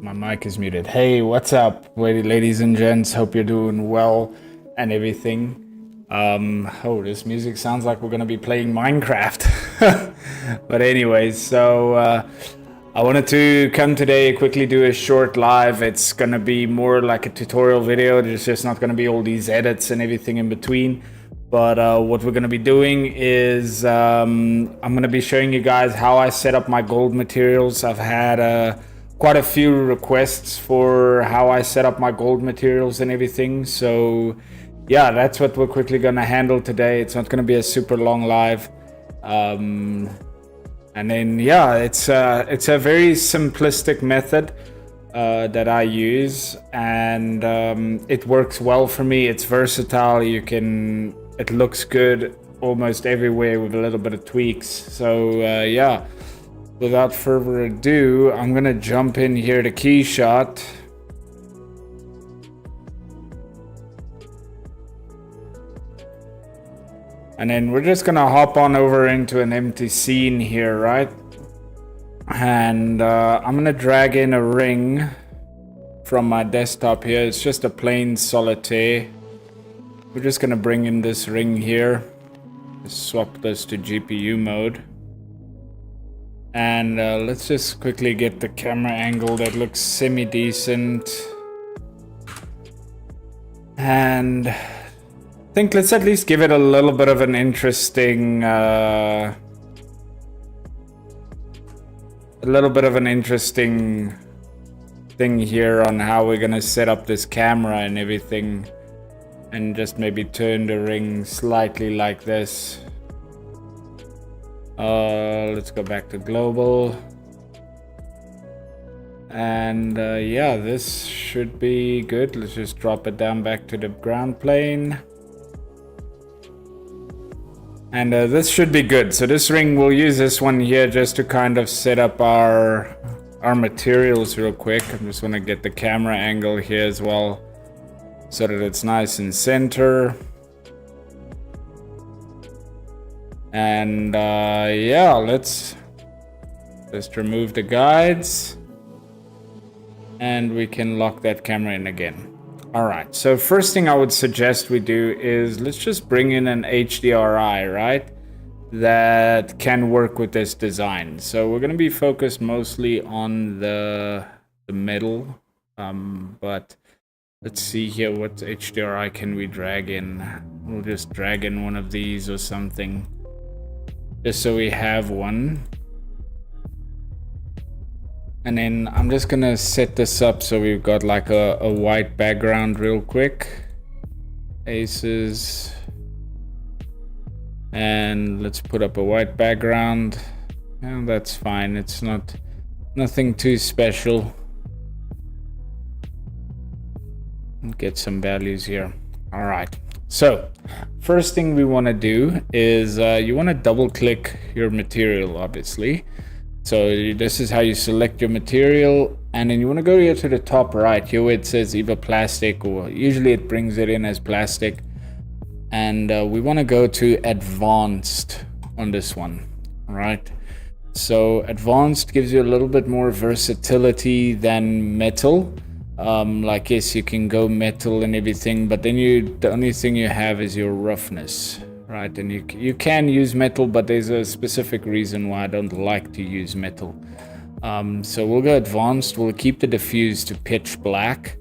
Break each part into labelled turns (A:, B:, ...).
A: My mic is muted. Hey, what's up, ladies and gents? Hope you're doing well and everything. Oh, this music sounds like we're gonna be playing Minecraft. But anyways, so I wanted to come today, quickly do a short live. It's gonna be more like a tutorial video. There's just not gonna be all these edits and everything in between. But what we're gonna be doing is I'm gonna be showing you guys how I set up my gold materials. I've had quite a few requests for how I set up my gold materials and everything. So yeah, that's what we're quickly gonna handle today. It's not gonna be a super long live. And then yeah, it's a very simplistic method that I use, and it works well for me. It's versatile. It looks good almost everywhere with a little bit of tweaks. So yeah. Without further ado, I'm gonna jump in here to Keyshot. And then we're just gonna hop on over into an empty scene here, right? And I'm gonna drag in a ring from my desktop here. It's just a plain solitaire. We're just gonna bring in this ring here. Just swap this to GPU mode. And let's just quickly get the camera angle that looks semi-decent. And I think let's at least give it a little bit of an interesting thing here on how we're gonna set up this camera and everything. And just maybe turn the ring slightly like this. Let's go back to global. And yeah, this should be good. Let's just drop it down back to the ground plane. And this should be good. So this ring, we'll use this one here just to kind of set up our materials real quick. I just want to get the camera angle here as well, so that it's nice and center. And yeah, let's just remove the guides, and we can lock that camera in again. All right, so first thing I would suggest we do is let's just bring in an HDRI, right? That can work with this design. So we're gonna be focused mostly on the metal, but let's see here, what HDRI can we drag in? We'll just drag in one of these or something, just so we have one. And then I'm just gonna set this up so we've got like a white background real quick. Aces. And let's put up a white background. And that's fine. It's nothing too special. Get some values here. All right. So first thing we want to do is you want to double click your material, obviously. So this is how you select your material, and then you want to go here to the top right here where it says either plastic, or usually it brings it in as plastic. And we want to go to advanced on this one. All right. So advanced gives you a little bit more versatility than metal. Like, yes, you can go metal and everything, but then the only thing you have is your roughness, right? And you can use metal, but there's a specific reason why I don't like to use metal. So we'll go advanced. We'll keep the diffuse to pitch black,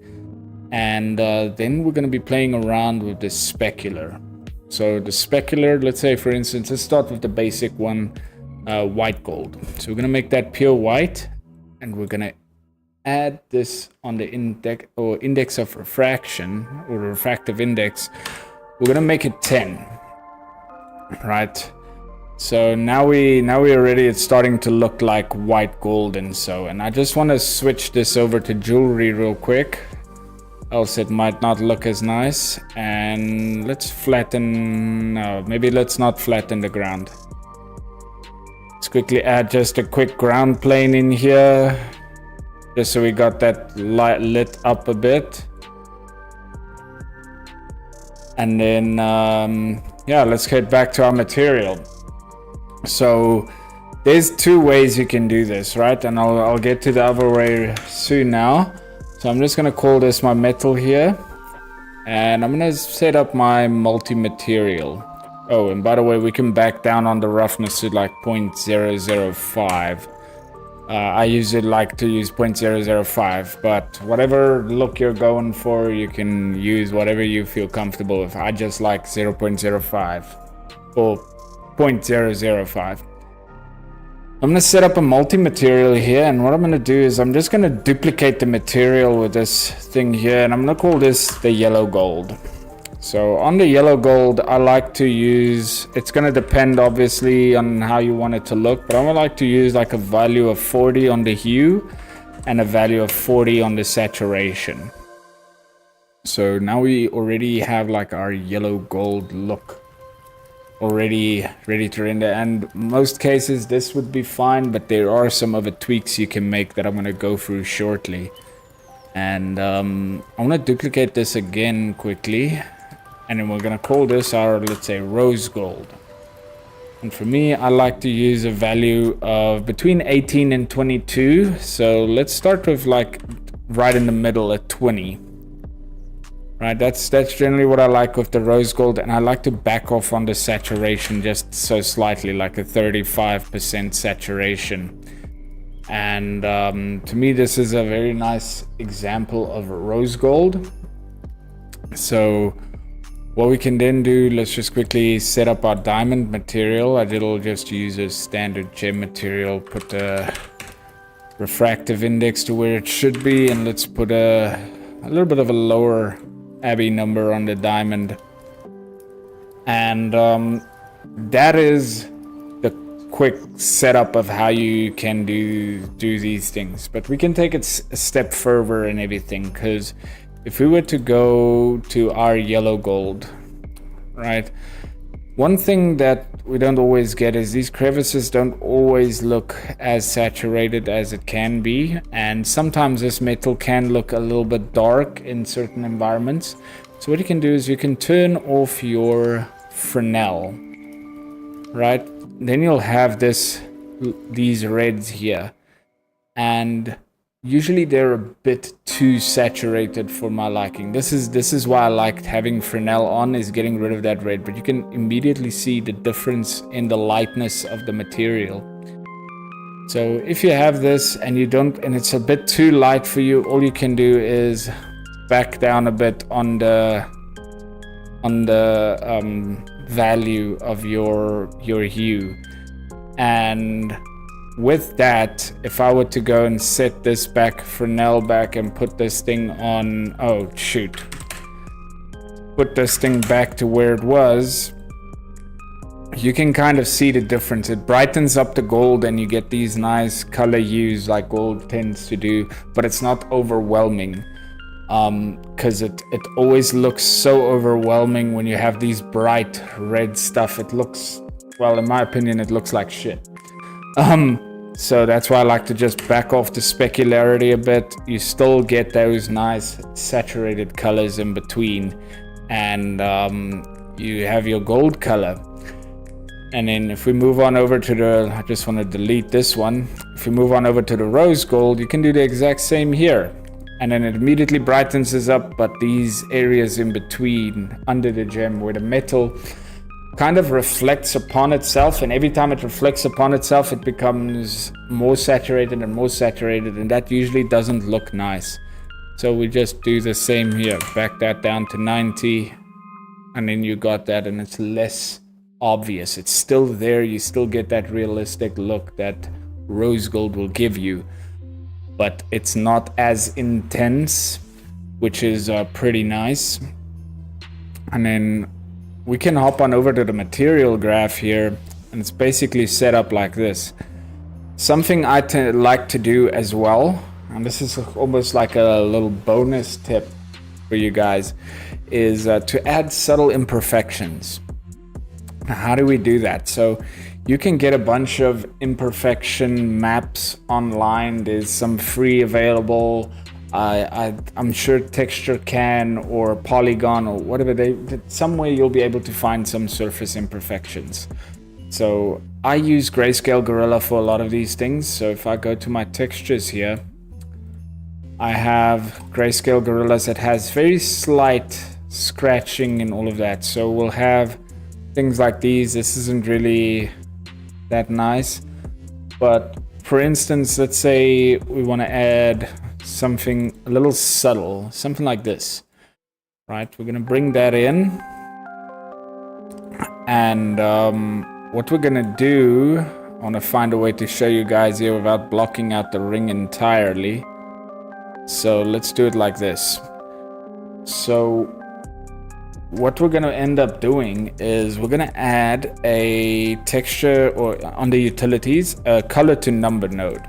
A: and then we're going to be playing around with the specular. So the specular, let's say for instance, let's start with the basic one, white gold. So we're going to make that pure white, and we're going to add this on the index of refraction, or refractive index. We're gonna make it 10, right? So now we already, it's starting to look like white gold. And I just want to switch this over to jewelry real quick, else it might not look as nice. And let's flatten, no, maybe let's not flatten the ground. Let's quickly add just a quick ground plane in here, just so we got that light lit up a bit. And then yeah, let's get back to our material. So there's two ways you can do this, right? And I'll get to the other way soon now. So I'm just gonna call this my metal here, and I'm gonna set up my multi-material. Oh, and by the way, we can back down on the roughness to like 0.005. I usually like to use 0.005, but whatever look you're going for, you can use whatever you feel comfortable with. I just like 0.05 or 0.005. I'm going to set up a multi-material here, and what I'm going to do is I'm just going to duplicate the material with this thing here, and I'm going to call this the yellow gold. So on the yellow gold, I like to use, it's going to depend obviously on how you want it to look, but I would like to use like a value of 40 on the hue and a value of 40 on the saturation. So now we already have like our yellow gold look already ready to render, and most cases this would be fine, but there are some other tweaks you can make that I'm going to go through shortly. And I want to duplicate this again quickly, and then we're going to call this our, let's say, rose gold. And for me, I like to use a value of between 18 and 22, so let's start with like right in the middle at 20. Right, that's generally what I like with the rose gold, and I like to back off on the saturation just so slightly, like a 35% saturation. And to me, this is a very nice example of rose gold. So what we can then do, let's just quickly set up our diamond material. I will just use a standard gem material, put the refractive index to where it should be, and let's put a little bit of a lower Abbey number on the diamond. And that is the quick setup of how you can do these things. But we can take it a step further and everything, because if we were to go to our yellow gold, right, one thing that we don't always get is these crevices don't always look as saturated as it can be, and sometimes this metal can look a little bit dark in certain environments. So what you can do is you can turn off your Fresnel, right? Then you'll have these reds here, and usually they're a bit too saturated for my liking. This is why I liked having Fresnel on, is getting rid of that red, but you can immediately see the difference in the lightness of the material. So if you have this and you don't, and it's a bit too light for you, all you can do is back down a bit on the value of your hue. And with that, if I were to go and set this back, Fresnel back, and put this thing on, oh shoot, put this thing back to where it was, you can kind of see the difference. It brightens up the gold and you get these nice color hues like gold tends to do, but it's not overwhelming. Because it always looks so overwhelming when you have these bright red stuff. It looks, well, in my opinion, it looks like shit. So that's why I like to just back off the specularity a bit. You still get those nice saturated colors in between, and you have your gold color. And then if we move on over to the, I just want to delete this one. If we move on over to the rose gold, you can do the exact same here. And then it immediately brightens us up, but these areas in between, under the gem, where the metal kind of reflects upon itself, and every time it reflects upon itself, it becomes more saturated, and that usually doesn't look nice. So we just do the same here, back that down to 90, and then you got that, and it's less obvious. It's still there, you still get that realistic look that rose gold will give you, but it's not as intense, which is pretty nice. And then we can hop on over to the material graph here, and it's basically set up like this. Something I like to do as well, and this is almost like a little bonus tip for you guys, is to add subtle imperfections. Now, how do we do that? So you can get a bunch of imperfection maps online. There's some free available. I'm sure Texture Can or Polygon or whatever, some way you'll be able to find some surface imperfections. So I use Grayscale Gorilla for a lot of these things. So if I go to my textures here, I have Grayscale Gorillas that has very slight scratching and all of that. So we'll have things like these. This isn't really that nice, but for instance, let's say we want to add something a little subtle, something like this, right? We're going to bring that in, and what we're going to do, I want to find a way to show you guys here without blocking out the ring entirely. So let's do it like this. So what we're going to end up doing is we're going to add a texture, or under utilities, a color to number node.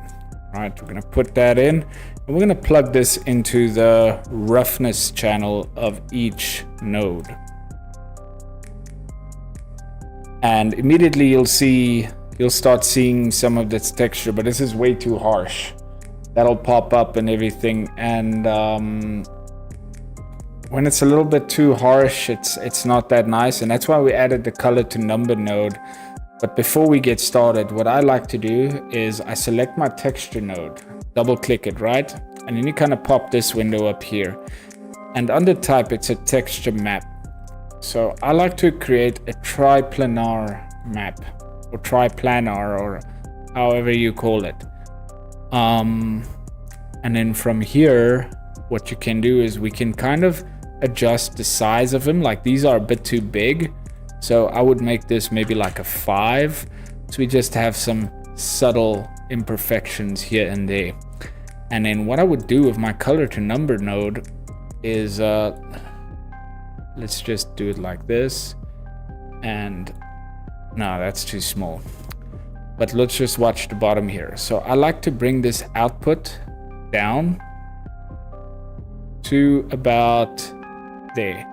A: All right, we're going to put that in, and we're going to plug this into the roughness channel of each node. And immediately you'll start seeing some of this texture, but this is way too harsh. That'll pop up and everything, and when it's a little bit too harsh, it's not that nice, and that's why we added the color to number node. But before we get started, what I like to do is I select my texture node, double click it, right? And then you kind of pop this window up here, and under type it's a texture map. So I like to create a triplanar map, or triplanar, or however you call it. And then from here, what you can do is we can kind of adjust the size of them. Like these are a bit too big, so I would make this maybe like a 5, so we just have some subtle imperfections here and there. And then what I would do with my color to number node is let's just do it like this, and no, that's too small, but let's just watch the bottom here. So I like to bring this output down to about there,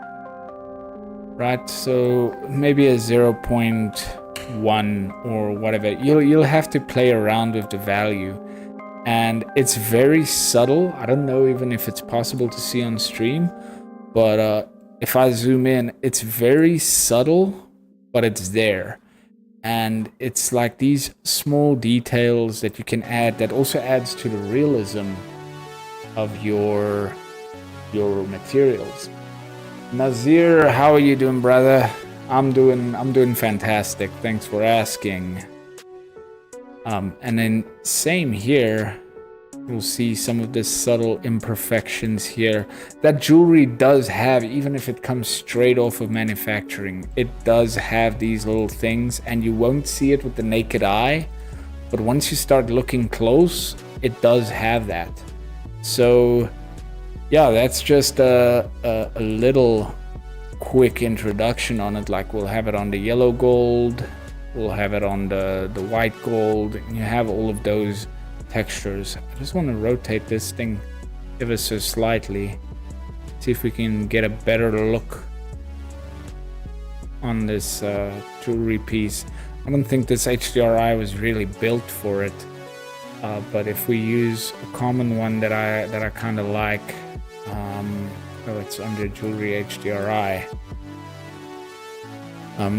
A: right? So maybe a 0.1 or whatever. You'll have to play around with the value, and it's very subtle. I don't know even if it's possible to see on stream, but if I zoom in, it's very subtle, but it's there. And it's like these small details that you can add that also adds to the realism of your materials. Nazir, how are you doing, brother? I'm doing fantastic. Thanks for asking. And then same here, you'll see some of the subtle imperfections here that jewelry does have. Even if it comes straight off of manufacturing, it does have these little things, and you won't see it with the naked eye, but once you start looking close, it does have that. So yeah, that's just a little quick introduction on it. Like we'll have it on the yellow gold, we'll have it on the white gold, and you have all of those textures. I just want to rotate this thing ever so slightly, see if we can get a better look on this jewelry piece. I don't think this HDRI was really built for it, but if we use a common one that I kind of like, oh, it's under jewelry HDRI.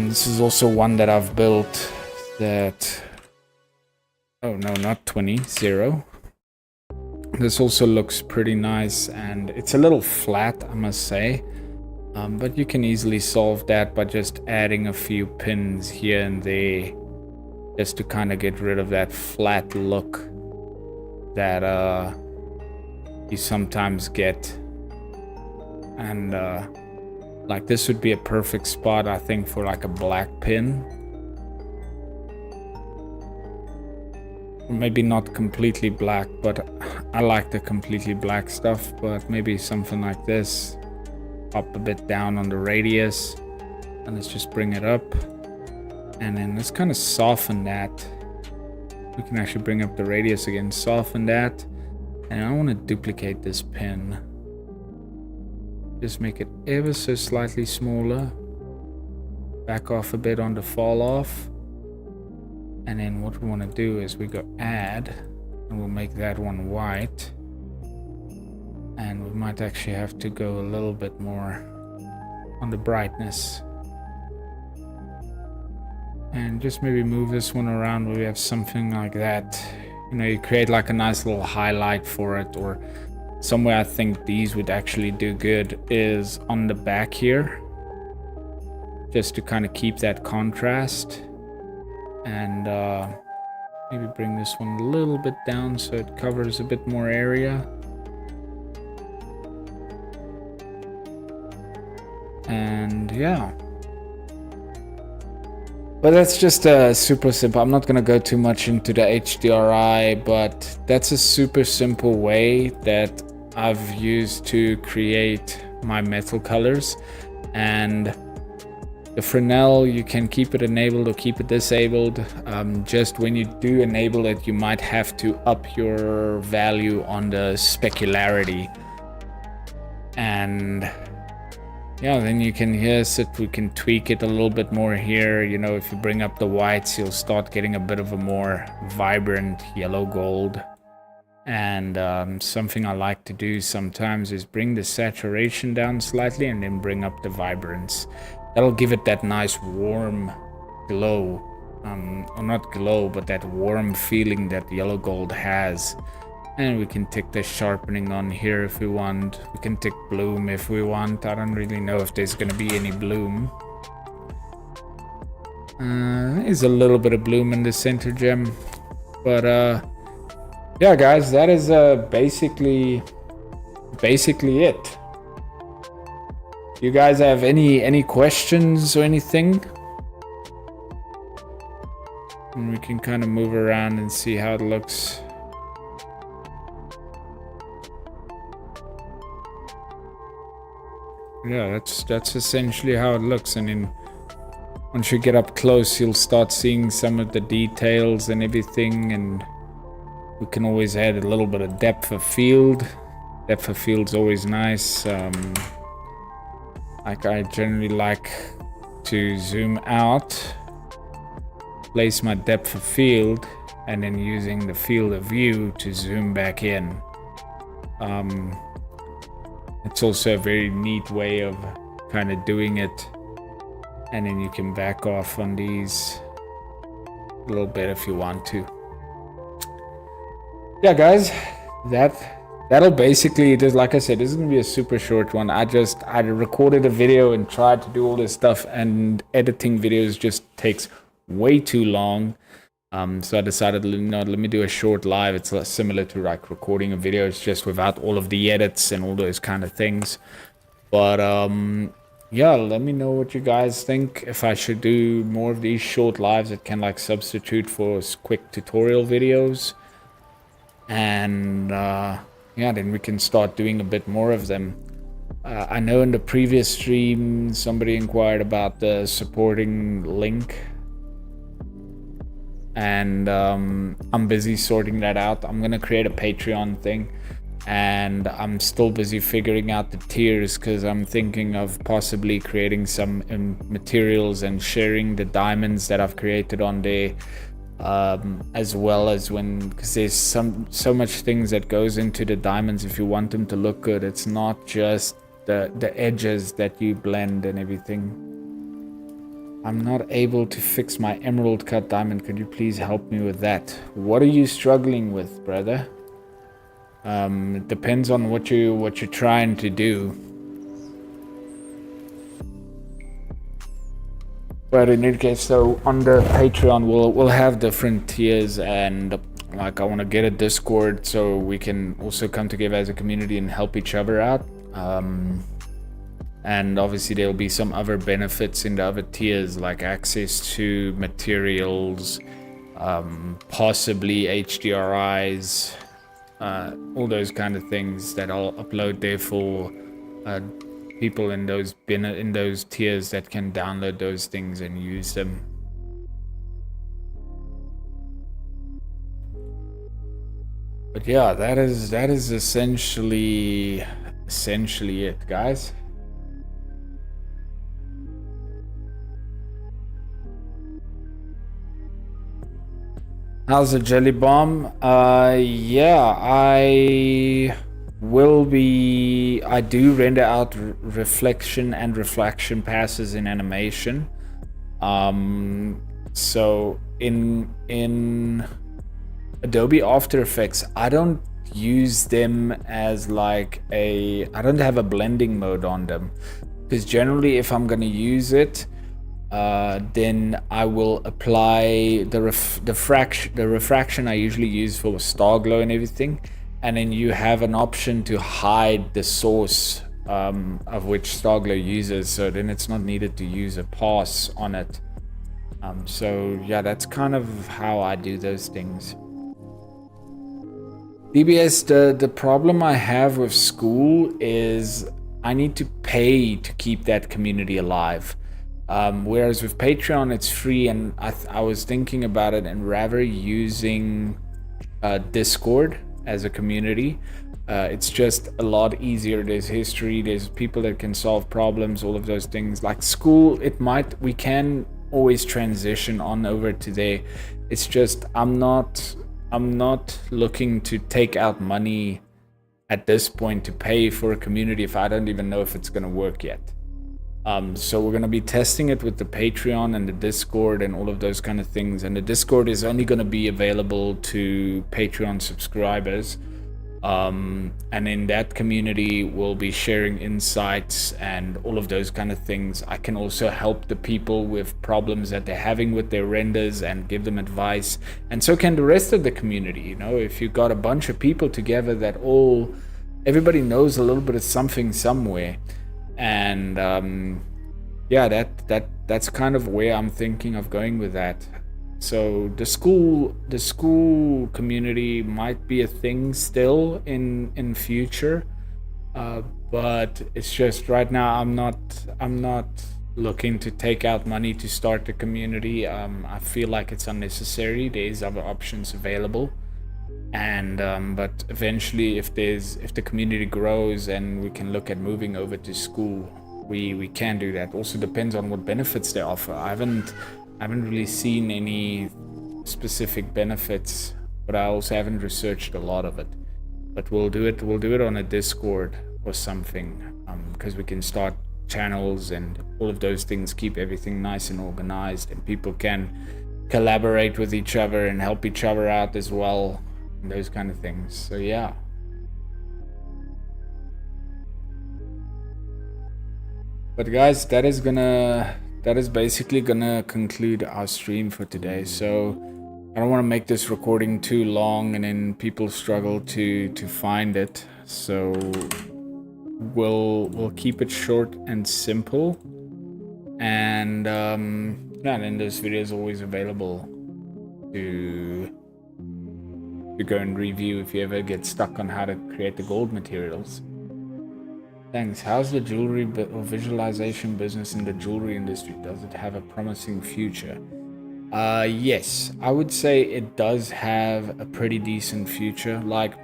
A: This is also one that I've built that, oh no, not 20, 0. This also looks pretty nice, and it's a little flat, I must say. But you can easily solve that by just adding a few pins here and there, just to kind of get rid of that flat look that you sometimes get. And like this would be a perfect spot, I think, for like a black pin. Maybe not completely black, but I like the completely black stuff. But maybe something like this, up a bit down on the radius, and let's just bring it up, and then let's kind of soften that. We can actually bring up the radius again, soften that, and I want to duplicate this pin, just make it ever so slightly smaller, back off a bit on the fall off. And then what we want to do is we go add, and we'll make that one white. And we might actually have to go a little bit more on the brightness. And just maybe move this one around where we have something like that. You know, you create like a nice little highlight for it, or somewhere I think these would actually do good is on the back here. Just to kind of keep that contrast. And maybe bring this one a little bit down so it covers a bit more area. And yeah. But that's just super simple. I'm not going to go too much into the HDRI, but that's a super simple way that I've used to create my metal colors. And the Fresnel, you can keep it enabled or keep it disabled. Just when you do enable it, you might have to up your value on the specularity. And yeah, then you can we can tweak it a little bit more here. You know, if you bring up the whites, you'll start getting a bit of a more vibrant yellow gold. And something I like to do sometimes is bring the saturation down slightly and then bring up the vibrance. That'll give it that nice warm glow. Or not glow, but that warm feeling that yellow gold has. And we can tick the sharpening on here if we want. We can tick bloom if we want. I don't really know if there's going to be any bloom. There's a little bit of bloom in the center gem. But yeah, guys, that is basically it. You guys have any questions or anything? And we can kind of move around and see how it looks. Yeah, that's essentially how it looks. And then once you get up close, you'll start seeing some of the details and everything. And we can always add a little bit of depth of field. Depth of field's always nice. Like I generally like to zoom out, place my depth of field, and then using the field of view to zoom back in. It's also a very neat way of kind of doing it. And then you can back off on these a little bit if you want to. Yeah, guys, that'll basically, just like I said, this is gonna be a super short one. I recorded a video and tried to do all this stuff, and editing videos just takes way too long. So I decided, let me do a short live. It's similar to like recording a video. It's just without all of the edits and all those kind of things. But yeah, let me know what you guys think. If I should do more of these short lives that can like substitute for quick tutorial videos. And yeah, then we can start doing a bit more of them. I know in the previous stream, somebody inquired about the supporting link. And I'm busy sorting that out. I'm gonna create a Patreon thing, and I'm still busy figuring out the tiers, because I'm thinking of possibly creating some materials and sharing the diamonds that I've created on there, as well as because there's so much things that goes into the diamonds. If you want them to look good, it's not just the edges that you blend and everything. I'm not able to fix my emerald cut diamond. Could you please help me with that? What are you struggling with, brother? It depends on what you're trying to do. But in any case, so on the Patreon, we'll have different tiers, and like I want to get a Discord so we can also come together as a community and help each other out. And obviously there'll be some other benefits in the other tiers, like access to materials, possibly HDRIs, all those kind of things that I'll upload there for people in those tiers that can download those things and use them. But yeah, that is essentially it, guys. How's the jelly bomb? Yeah, I do render out reflection and refraction passes in animation. So in Adobe After Effects, I don't use them as like I don't have a blending mode on them, because generally if I'm gonna use it, then I will apply the refraction I usually use for star glow and everything, and then you have an option to hide the source of which star glow uses, so then it's not needed to use a pass on it. So yeah, that's kind of how I do those things. DBS, the problem I have with school is I need to pay to keep that community alive. Whereas with Patreon, it's free, and I was thinking about it and rather using Discord as a community. It's just a lot easier. There's history, there's people that can solve problems, all of those things. Like school, we can always transition on over to there. It's just I'm not looking to take out money at this point to pay for a community if I don't even know if it's gonna work yet. So we're gonna be testing it with the Patreon and the Discord and all of those kind of things. And the Discord is only gonna be available to Patreon subscribers. And in that community, we'll be sharing insights and all of those kind of things. I can also help the people with problems that they're having with their renders and give them advice. And so can the rest of the community. You know, if you got a bunch of people together that everybody knows a little bit of something somewhere. And yeah, that's kind of where I'm thinking of going with that. So the school community might be a thing still in future, but it's just right now I'm not looking to take out money to start the community. I feel like it's unnecessary. There's other options available, and but eventually, if the community grows and we can look at moving over to school, we can do that. Also depends on what benefits they offer. I haven't really seen any specific benefits, but I also haven't researched a lot of it. But we'll do it on a Discord or something, because we can start channels and all of those things, keep everything nice and organized, and people can collaborate with each other and help each other out as well, and those kind of things. So yeah. But guys, that is basically gonna conclude our stream for today. So I don't want to make this recording too long and then people struggle to find it. So we'll keep it short and simple. And yeah, then this video is always available to go and review if you ever get stuck on how to create the gold materials. Thanks. How's the jewelry or visualization business in the jewelry industry? Does it have a promising future? Yes, I would say it does have a pretty decent future. Like,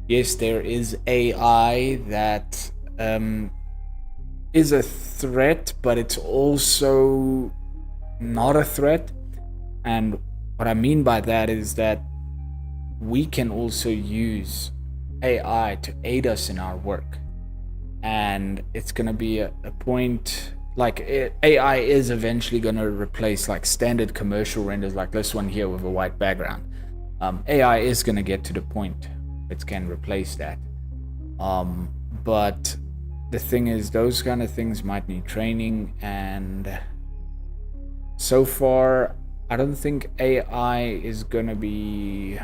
A: yes, there is AI that is a threat, but it's also not a threat. And what I mean by that is that we can also use AI to aid us in our work. And it's gonna be a point, like AI is eventually gonna replace like standard commercial renders like this one here with a white background. AI is gonna get to the point it can replace that. But the thing is, those kind of things might need training, and so far I don't think AI is gonna be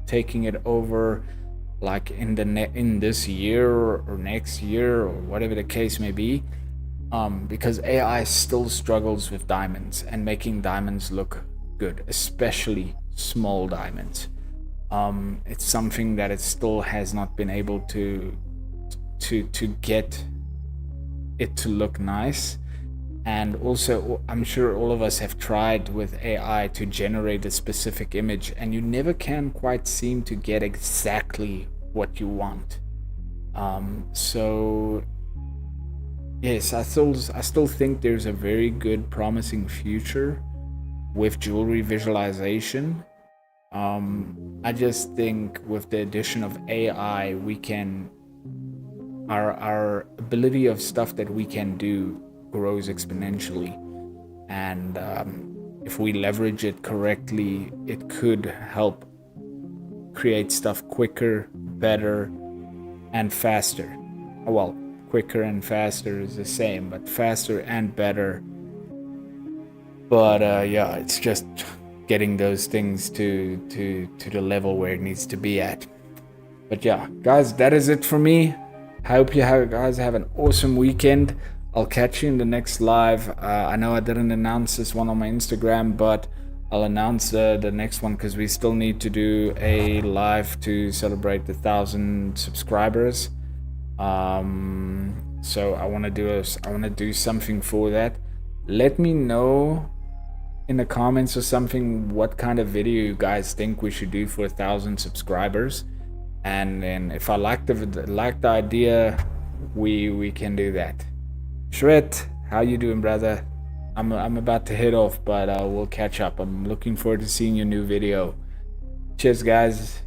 A: taking it over like in this year or next year or whatever the case may be, because AI still struggles with diamonds and making diamonds look good, especially small diamonds. It's something that it still has not been able to get it to look nice. And also, I'm sure all of us have tried with AI to generate a specific image, and you never can quite seem to get exactly what you want. So yes, I still think there's a very good, promising future with jewelry visualization. I just think with the addition of AI, we can our ability of stuff that we can do grows exponentially, and if we leverage it correctly, it could help create stuff quicker, better, and faster. Well, quicker and faster is the same, but faster and better. But yeah, it's just getting those things to the level where it needs to be at. But yeah, guys, that is it for me. I hope you guys have an awesome weekend. I'll catch you in the next live. I know I didn't announce this one on my Instagram, but I'll announce the next one because we still need to do a live to celebrate the 1,000 subscribers. So I want to do something for that. Let me know in the comments or something what kind of video you guys think we should do for 1,000 subscribers, and then if I like the idea, we can do that. Shred, how you doing, brother? I'm about to head off, but we'll catch up. I'm looking forward to seeing your new video. Cheers, guys.